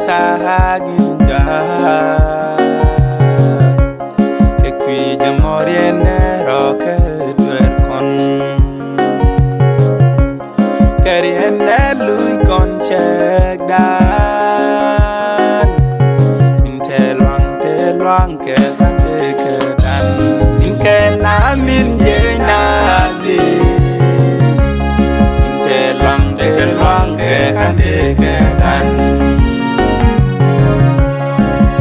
sahagin ja ke kui jamoriene roke duer kon kariene lui kon chek dan intel wang ke kan ke dan inke na min ye na dis intel wang ke kan ke dan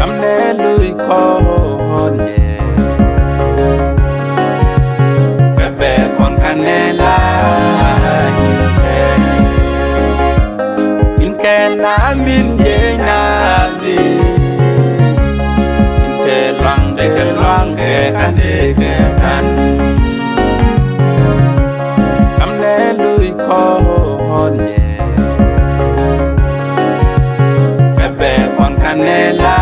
amne lui kon ye kebe kon kanela inke na min ye na dis intel wang ke kan ke dan amne lui kon ye kebe kon kanela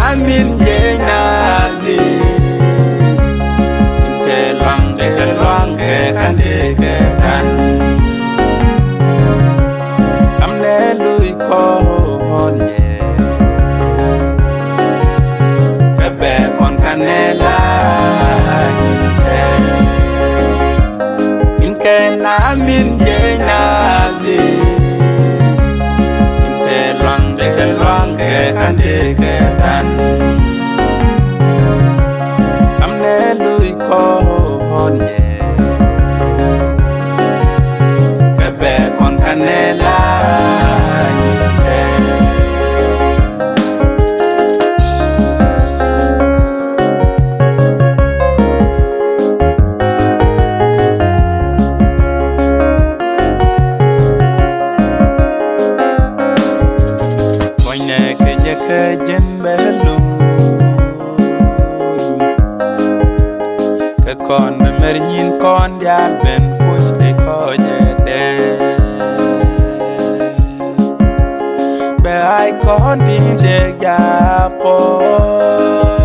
Amin ye na dis intel wang ke kan ke dan amne lui kon ye kebe kon kanela inke na amin ye na dis intel wang ke kan ke dan amne lui kon ye kebe kon kanela jen belum ke kon mernin kon dial ben push de ko jede be ai kon din je ya pol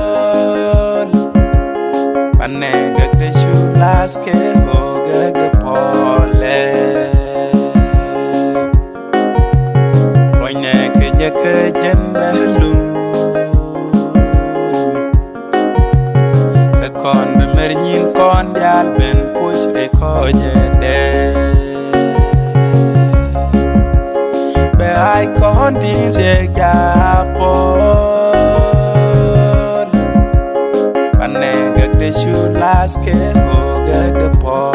pane gak de shulas ke go gak de pole roine ke je ke jen belum kon mernin kon dial ben push de ko jede be ai kon din je ya pol pane gak de shulas ke go gak de pol